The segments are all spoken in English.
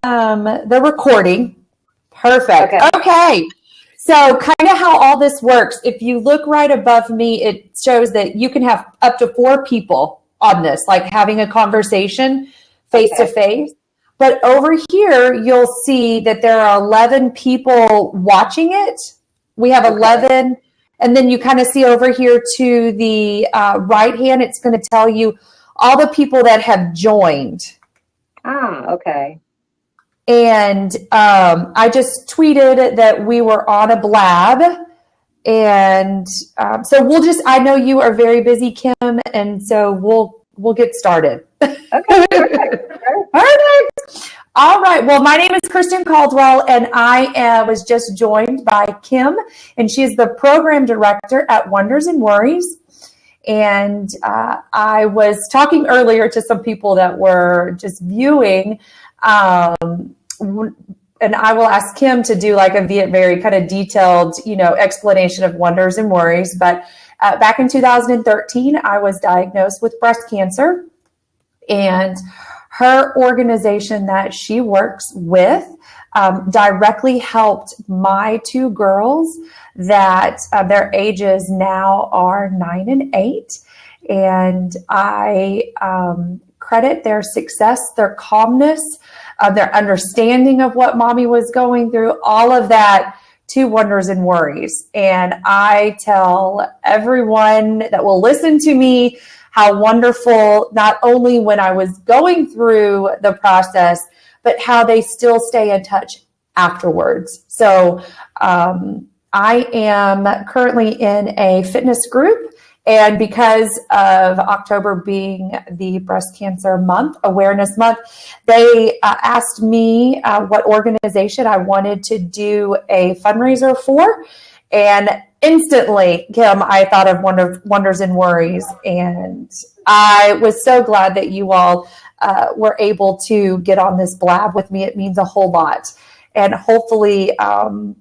the recording. Perfect. Okay. So kind of how all this works. If you look right above me, it shows that you can have up to 4 people on this, like having a conversation face to face. But over here, you'll see that there are 11 people watching it. We have 11. And then you kind of see over here to the right hand, it's going to tell you all the people that have joined. Okay. And I just tweeted that we were on a blab. And so I know you are very busy, Kim. And so we'll get started. Okay. Perfect. All right. Well, my name is Kristen Caldwell, and I was just joined by Kim, and she is the program director at Wonders and Worries. And I was talking earlier to some people that were just viewing, and I will ask Kim to do like a very kind of detailed, explanation of Wonders and Worries. But back in 2013, I was diagnosed with breast cancer, and her organization that she works with directly helped my 2 girls that their ages now are 9 and 8. And I credit their success, their calmness, their understanding of what mommy was going through, all of that to Wonders and Worries. And I tell everyone that will listen to me how wonderful, not only when I was going through the process, but how they still stay in touch afterwards. So I am currently in a fitness group. And because of October being the breast cancer month, awareness month, they asked me what organization I wanted to do a fundraiser for. And instantly, Kim, I thought of Wonders and Worries. And I was so glad that you all were able to get on this blab with me. It means a whole lot. And hopefully the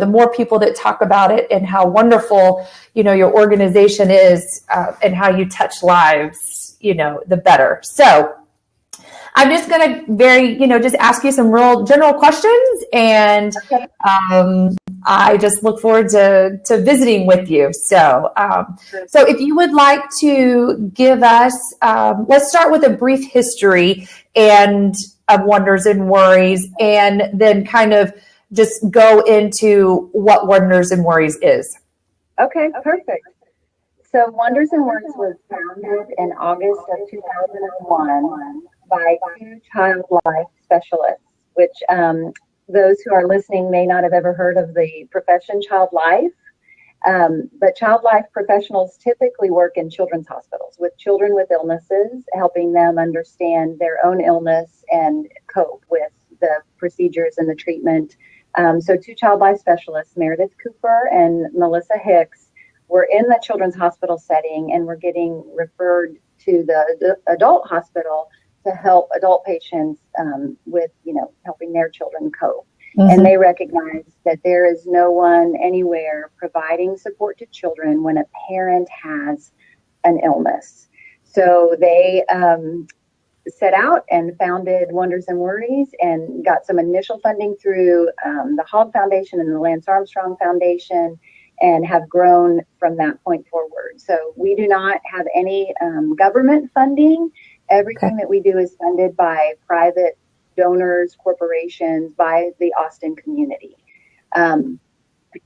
more people that talk about it and how wonderful, your organization is and how you touch lives, the better. So I'm just going to just ask you some real general questions. And I just look forward to visiting with you. So if you would like to give us, let's start with a brief history of Wonders and Worries, and then kind of just go into what Wonders and Worries is. Okay, perfect. So Wonders and Worries was founded in August of 2001 by 2 child life specialists, which those who are listening may not have ever heard of the profession child life. But child life professionals typically work in children's hospitals with children with illnesses, helping them understand their own illness and cope with the procedures and the treatment. So 2 child life specialists, Meredith Cooper and Melissa Hicks, were in the children's hospital setting and were getting referred to the adult hospital to help adult patients with, helping their children cope. Mm-hmm. And they recognized that there is no one anywhere providing support to children when a parent has an illness. So they set out and founded Wonders and Worries and got some initial funding through the Hogg Foundation and the Lance Armstrong Foundation, and have grown from that point forward. So we do not have any government funding. Everything that we do is funded by private donors, corporations, by the Austin community.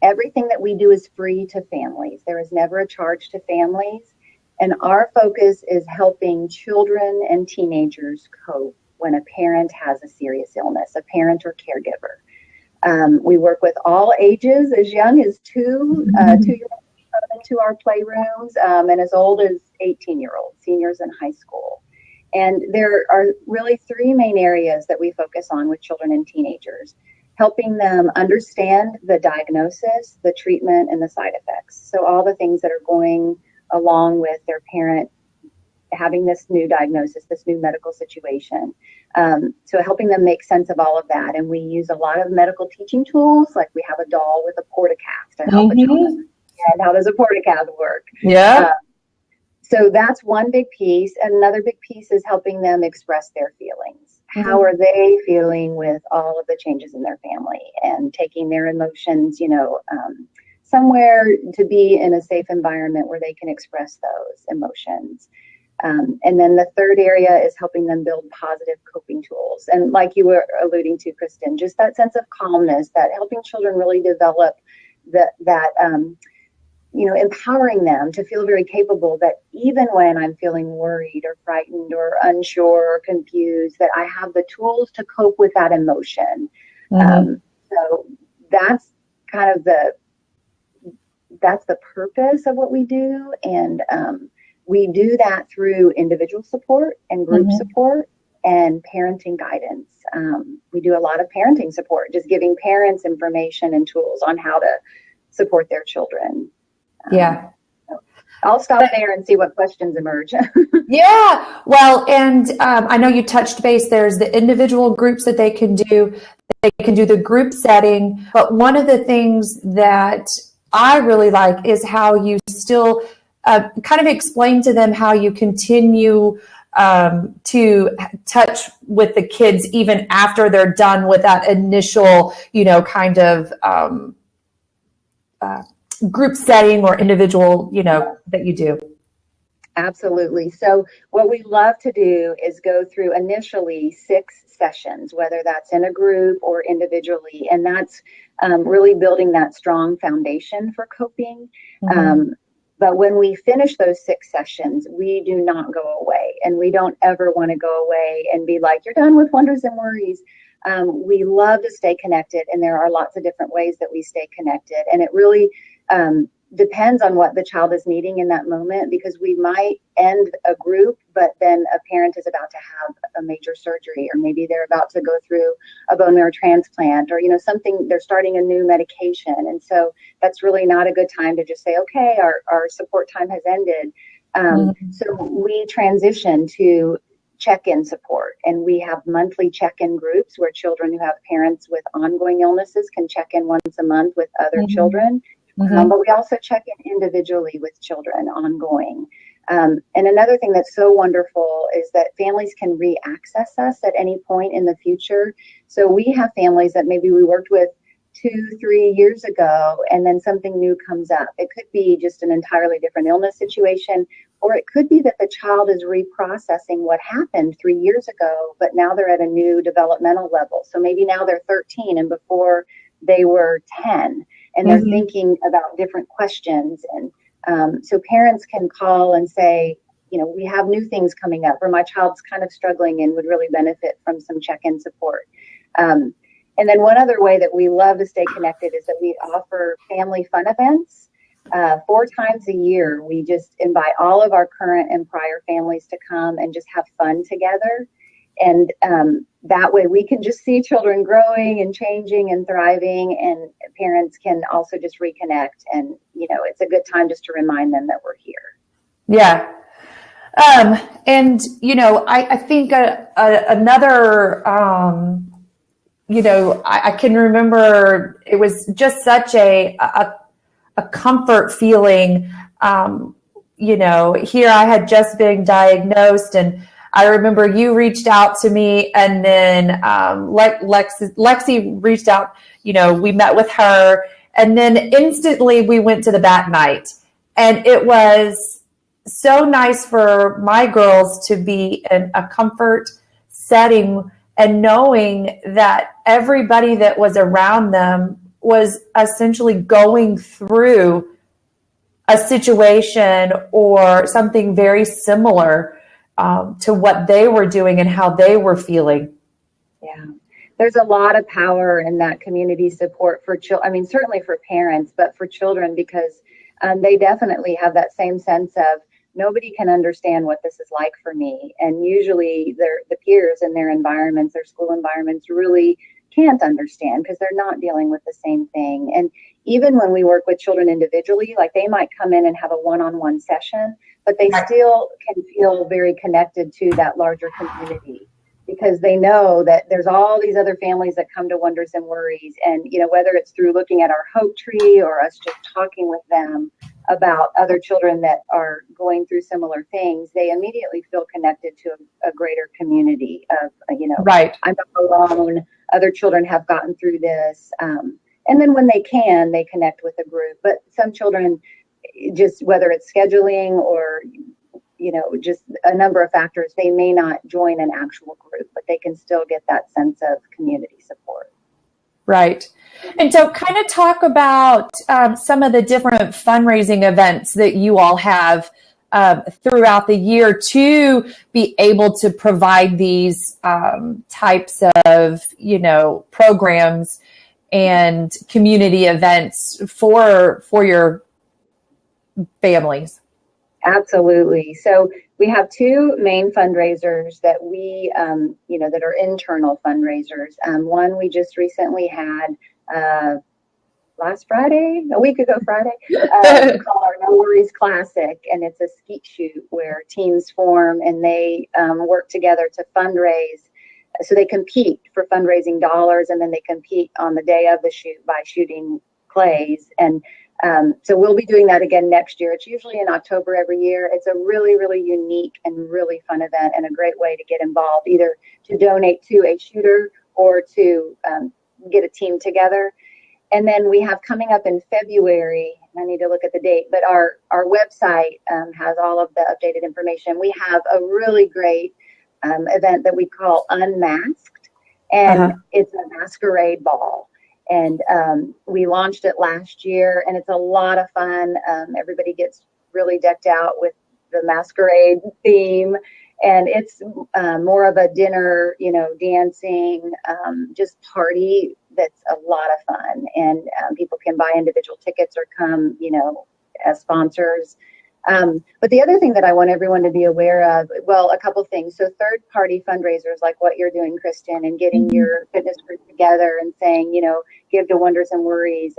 Everything that we do is free to families. There is never a charge to families. And our focus is helping children and teenagers cope when a parent has a serious illness, a parent or caregiver. We work with all ages, as young as 2-year-olds come into our playrooms, and as old as 18-year-olds, seniors in high school. And there are really 3 main areas that we focus on with children and teenagers: helping them understand the diagnosis, the treatment, and the side effects. So all the things that are going along with their parent having this new diagnosis, this new medical situation. So helping them make sense of all of that. And we use a lot of medical teaching tools, like we have a doll with a portacath to help a child understand how does a portacath work. Yeah. So that's one big piece. And another big piece is helping them express their feelings. how are they feeling with all of the changes in their family, and taking their emotions, somewhere to be in a safe environment where they can express those emotions. And then the third area is helping them build positive coping tools. And like you were alluding to, Kristen, just that sense of calmness, that helping children really develop empowering them to feel very capable, that even when I'm feeling worried or frightened or unsure or confused, that I have the tools to cope with that emotion. So that's kind of that's the purpose of what we do. And we do that through individual support and group support and parenting guidance. We do a lot of parenting support, just giving parents information and tools on how to support their children. Yeah. I'll stop there and see what questions emerge. Yeah. Well, and I know you touched base. There's the individual groups that they can do. They can do the group setting. But one of the things that I really like is how you still kind of explain to them how you continue to touch with the kids even after they're done with that initial, kind of group setting or individual, that you do. Absolutely. So what we love to do is go through initially 6 sessions, whether that's in a group or individually. And that's really building that strong foundation for coping. But when we finish those 6 sessions, we do not go away, and we don't ever want to go away and be like, you're done with Wonders and Worries. We love to stay connected, and there are lots of different ways that we stay connected. And it really depends on what the child is needing in that moment, because we might end a group, but then a parent is about to have a major surgery, or maybe they're about to go through a bone marrow transplant, or something, they're starting a new medication. And so that's really not a good time to just say, okay, our support time has ended. So we transition to check-in support, and we have monthly check-in groups where children who have parents with ongoing illnesses can check in once a month with other children. But we also check in individually with children ongoing. And another thing that's so wonderful is that families can re-access us at any point in the future. So we have families that maybe we worked with 2-3 years ago, and then something new comes up. It could be just an entirely different illness situation, or it could be that the child is reprocessing what happened 3 years ago, but now they're at a new developmental level. So maybe now they're 13 and before they were 10. And they're thinking about different questions. And so parents can call and say, we have new things coming up, or my child's kind of struggling and would really benefit from some check-in support. And then one other way that we love to stay connected is that we offer family fun events. 4 times a year, we just invite all of our current and prior families to come and just have fun together. And that way we can just see children growing and changing and thriving, and parents can also just reconnect. And, it's a good time just to remind them that we're here. Yeah. And, I think another, I can remember it was just such a comfort feeling. Here I had just been diagnosed, and I remember you reached out to me, and then Lexi reached out, we met with her, and then instantly we went to the bat night. And it was so nice for my girls to be in a comfort setting and knowing that everybody that was around them was essentially going through a situation or something very similar to what they were doing and how they were feeling. Yeah, there's a lot of power in that community support for children. I mean, certainly for parents, but for children, because they definitely have that same sense of nobody can understand what this is like for me. And usually the peers in their environments, their school environments, really can't understand because they're not dealing with the same thing. And even when we work with children individually, like they might come in and have a one-on-one session, but they still can feel very connected to that larger community because they know that there's all these other families that come to Wonders and Worries. And, whether it's through looking at our Hope Tree or us just talking with them, about other children that are going through similar things, they immediately feel connected to a greater community of, Right. I'm not alone. Other children have gotten through this. And then when they can, they connect with a group. But some children, just whether it's scheduling or, just a number of factors, they may not join an actual group, but they can still get that sense of community support. Right. And so kind of talk about some of the different fundraising events that you all have throughout the year to be able to provide these types of, programs and community events for your families. Absolutely. So we have two main fundraisers that we, that are internal fundraisers. One we just recently had last Friday, a week ago Friday, called our No Worries Classic. And it's a skeet shoot where teams form and they work together to fundraise. So they compete for fundraising dollars, and then they compete on the day of the shoot by shooting clays. And so we'll be doing that again next year. It's usually in October every year. It's a really, really unique and really fun event and a great way to get involved, either to donate to a shooter or to get a team together. And then we have coming up in February, I need to look at the date, but our website has all of the updated information. We have a really great event that we call Unmasked, and it's a masquerade ball. And we launched it last year, and it's a lot of fun. Everybody gets really decked out with the masquerade theme, and it's more of a dinner, dancing, just party that's a lot of fun. And people can buy individual tickets or come, as sponsors. But the other thing that I want everyone to be aware of, well, a couple things. So third-party fundraisers like what you're doing, Kristen, and getting your fitness group together and saying, give to Wonders and Worries.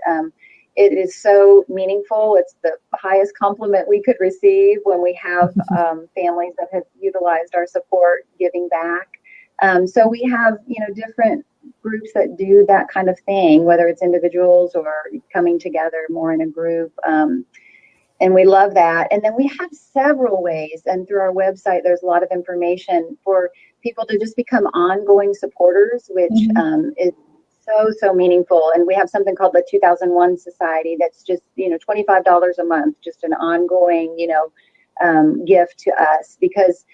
It is so meaningful. It's the highest compliment we could receive when we have families that have utilized our support giving back. So we have, different groups that do that kind of thing, whether it's individuals or coming together more in a group. And we love that. And then we have several ways, and through our website, there's a lot of information for people to just become ongoing supporters, which is so meaningful. And we have something called the 2001 Society that's just, $25 a month, just an ongoing, gift to us, because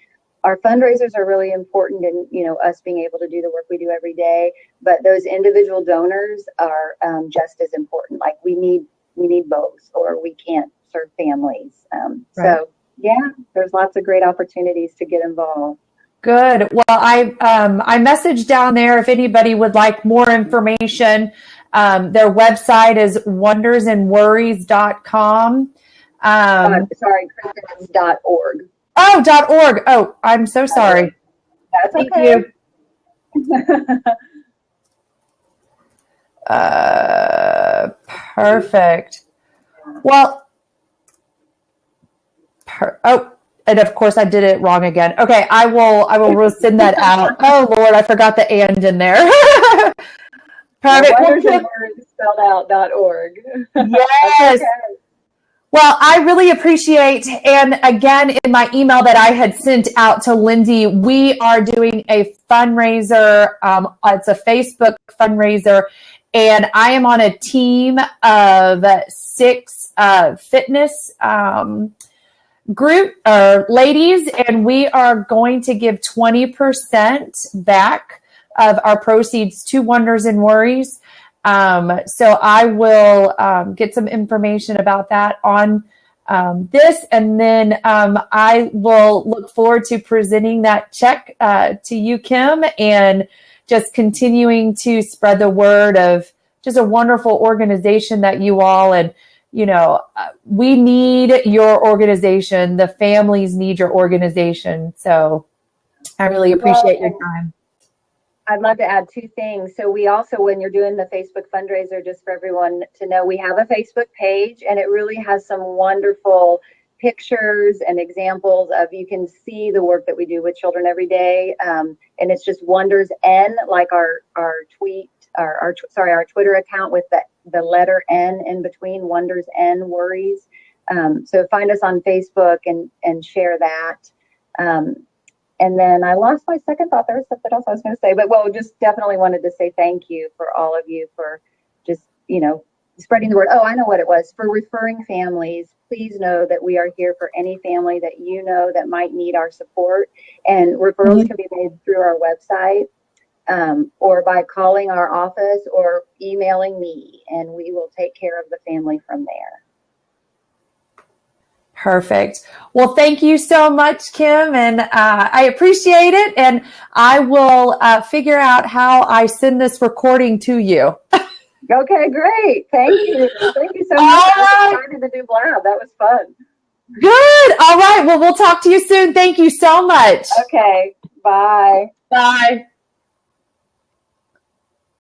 our fundraisers are really important in, us being able to do the work we do every day. But those individual donors are just as important. Like we need both, or we can't serve families. Right. So yeah, there's lots of great opportunities to get involved. Good. Well, I messaged down there if anybody would like more information. Their website is wondersandworries.com. Sorry, Kristen.org. Oh, .org. Oh, I'm so sorry. That's Thank okay. you. Perfect. Well, and of course I did it wrong again. Okay, I will send that out. Oh Lord, I forgot the and in there. Perfect. Spelled out .org. Yes. Okay. Well, I really appreciate, and again, in my email that I had sent out to Lindy, we are doing a fundraiser. It's a Facebook fundraiser, and I am on a team of 6 fitness group ladies, and we are going to give 20% back of our proceeds to Wonders and Worries. So I will get some information about that on this, and then I will look forward to presenting that check to you, Kim, and just continuing to spread the word of just a wonderful organization that you all, and we need your organization. The families need your organization. So I really appreciate your time. I'd love to add 2 things. So we also, when you're doing the Facebook fundraiser, just for everyone to know, we have a Facebook page, and it really has some wonderful pictures and examples of, you can see the work that we do with children every day. And it's just Wonders N, like our Twitter account with the letter N in between, Wonders N Worries. So find us on Facebook and share that. And then I lost my second thought. There was something else I was going to say, but just definitely wanted to say thank you for all of you for just, spreading the word. Oh, I know what it was. For referring families, please know that we are here for any family that you know that might need our support. And referrals can be made through our website or by calling our office or emailing me, and we will take care of the family from there. Perfect. Well, thank you so much, Kim, and I appreciate it. And I will figure out how I send this recording to you. Okay, great. Thank you. Thank you so much. All right. I started the new blab. That was fun. Good. All right. Well, we'll talk to you soon. Thank you so much. Okay. Bye. Bye.